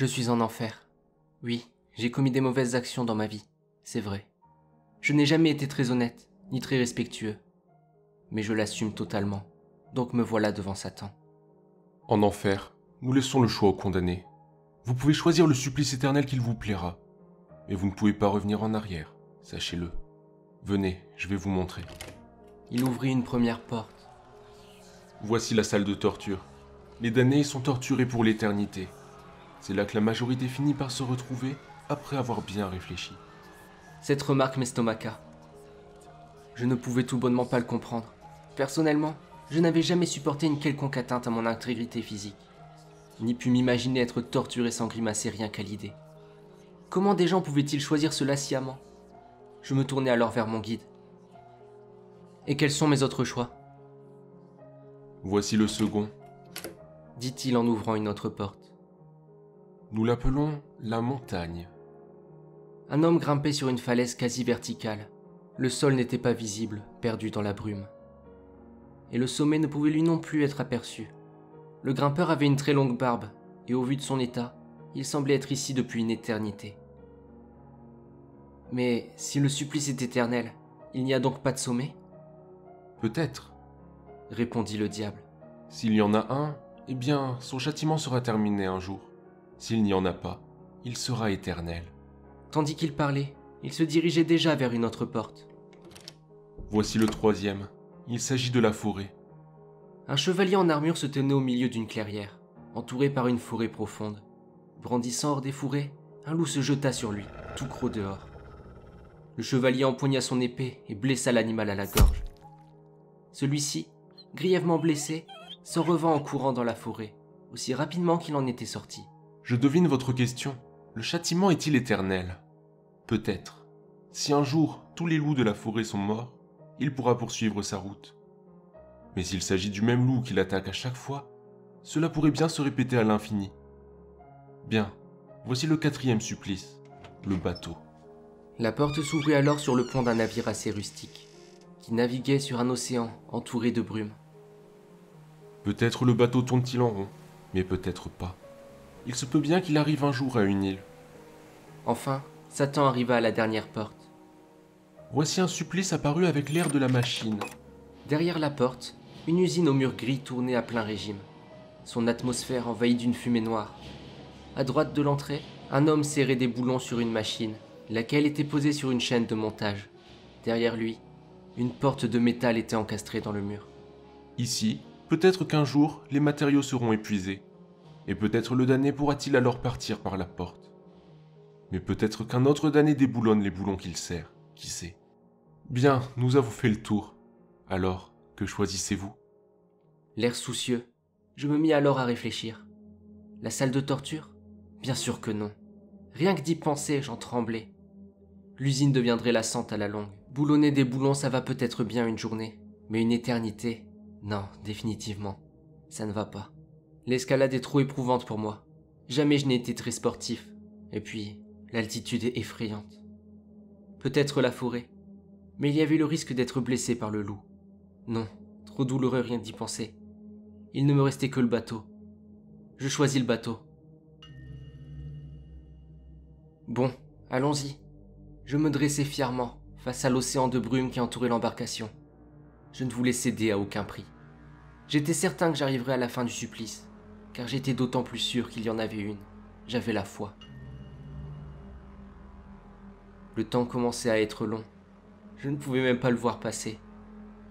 Je suis en enfer. Oui, j'ai commis des mauvaises actions dans ma vie, c'est vrai. Je n'ai jamais été très honnête, ni très respectueux. Mais je l'assume totalement, donc me voilà devant Satan. En enfer, nous laissons le choix aux condamnés. Vous pouvez choisir le supplice éternel qu'il vous plaira. Mais vous ne pouvez pas revenir en arrière, sachez-le. Venez, je vais vous montrer. Il ouvrit une première porte. Voici la salle de torture. Les damnés sont torturés pour l'éternité. C'est là que la majorité finit par se retrouver après avoir bien réfléchi. Cette remarque m'estomaqua. Je ne pouvais tout bonnement pas le comprendre. Personnellement, je n'avais jamais supporté une quelconque atteinte à mon intégrité physique, ni pu m'imaginer être torturé sans grimacer rien qu'à l'idée. Comment des gens pouvaient-ils choisir cela sciemment? Je me tournai alors vers mon guide. Et quels sont mes autres choix? Voici le second. Dit-il en ouvrant une autre porte. Nous l'appelons la montagne. Un homme grimpait sur une falaise quasi verticale. Le sol n'était pas visible, perdu dans la brume. Et le sommet ne pouvait lui non plus être aperçu. Le grimpeur avait une très longue barbe, et au vu de son état, il semblait être ici depuis une éternité. Mais si le supplice est éternel, il n'y a donc pas de sommet? Peut-être. Répondit le diable. S'il y en a un, eh bien, son châtiment sera terminé un jour. S'il n'y en a pas, il sera éternel. Tandis qu'il parlait, il se dirigeait déjà vers une autre porte. Voici le troisième. Il s'agit de la forêt. Un chevalier en armure se tenait au milieu d'une clairière, entouré par une forêt profonde. Brandissant hors des fourrés, un loup se jeta sur lui, tout gros dehors. Le chevalier empoigna son épée et blessa l'animal à la gorge. Celui-ci, grièvement blessé, s'en revint en courant dans la forêt, aussi rapidement qu'il en était sorti. Je devine votre question. Le châtiment est-il éternel? Peut-être. Si un jour tous les loups de la forêt sont morts, il pourra poursuivre sa route. Mais s'il s'agit du même loup qui l'attaque à chaque fois, cela pourrait bien se répéter à l'infini. Bien, voici le quatrième supplice, le bateau. La porte s'ouvrit alors sur le pont d'un navire assez rustique, qui naviguait sur un océan entouré de brume. Peut-être le bateau tourne-t-il en rond, mais peut-être pas. Il se peut bien qu'il arrive un jour à une île. Enfin, Satan arriva à la dernière porte. Voici un supplice apparu avec l'air de la machine. Derrière la porte, une usine aux murs gris tournait à plein régime, son atmosphère envahie d'une fumée noire. À droite de l'entrée, un homme serrait des boulons sur une machine, laquelle était posée sur une chaîne de montage. Derrière lui, une porte de métal était encastrée dans le mur. Ici, peut-être qu'un jour, les matériaux seront épuisés. Et peut-être le damné pourra-t-il alors partir par la porte. Mais peut-être qu'un autre damné déboulonne les boulons qu'il serre, qui sait. Bien, nous avons fait le tour. Alors, que choisissez-vous? L'air soucieux, je me mis alors à réfléchir. La salle de torture? Bien sûr que non. Rien que d'y penser, j'en tremblais. L'usine deviendrait lassante à la longue. Boulonner des boulons, ça va peut-être bien une journée. Mais une éternité? Non, définitivement. Ça ne va pas. L'escalade est trop éprouvante pour moi. Jamais je n'ai été très sportif. Et puis, l'altitude est effrayante. Peut-être la forêt. Mais il y avait le risque d'être blessé par le loup. Non, trop douloureux rien d'y penser. Il ne me restait que le bateau. Je choisis le bateau. Bon, allons-y. Je me dressai fièrement face à l'océan de brume qui entourait l'embarcation. Je ne voulais céder à aucun prix. J'étais certain que j'arriverais à la fin du supplice, car j'étais d'autant plus sûr qu'il y en avait une. J'avais la foi. Le temps commençait à être long. Je ne pouvais même pas le voir passer.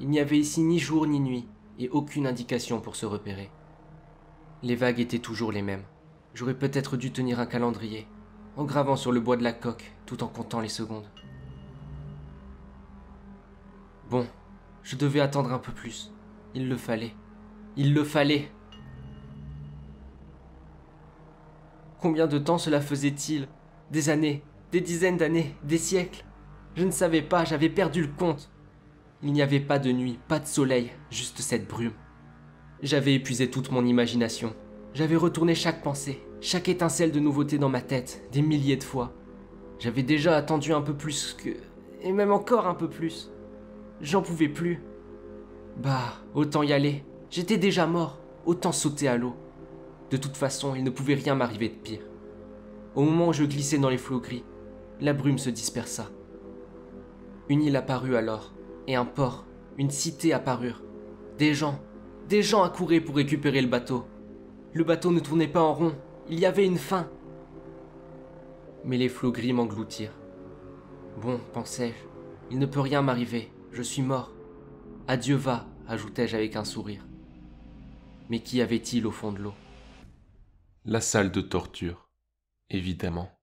Il n'y avait ici ni jour ni nuit, et aucune indication pour se repérer. Les vagues étaient toujours les mêmes. J'aurais peut-être dû tenir un calendrier, en gravant sur le bois de la coque, tout en comptant les secondes. Bon, je devais attendre un peu plus. Il le fallait. Il le fallait. Combien de temps cela faisait-il? Des années, des dizaines d'années, des siècles? Je ne savais pas, j'avais perdu le compte. Il n'y avait pas de nuit, pas de soleil, juste cette brume. J'avais épuisé toute mon imagination. J'avais retourné chaque pensée, chaque étincelle de nouveauté dans ma tête, des milliers de fois. J'avais déjà attendu un peu plus que... et même encore un peu plus. J'en pouvais plus. Bah, autant y aller. J'étais déjà mort, autant sauter à l'eau. De toute façon, il ne pouvait rien m'arriver de pire. Au moment où je glissais dans les flots gris, la brume se dispersa. Une île apparut alors, et un port, une cité apparurent. Des gens accouraient pour récupérer le bateau. Le bateau ne tournait pas en rond, il y avait une fin. Mais les flots gris m'engloutirent. Bon, pensai-je, il ne peut rien m'arriver, je suis mort. Adieu va, ajoutai-je avec un sourire. Mais qu'y avait-il au fond de l'eau ? La salle de torture, évidemment.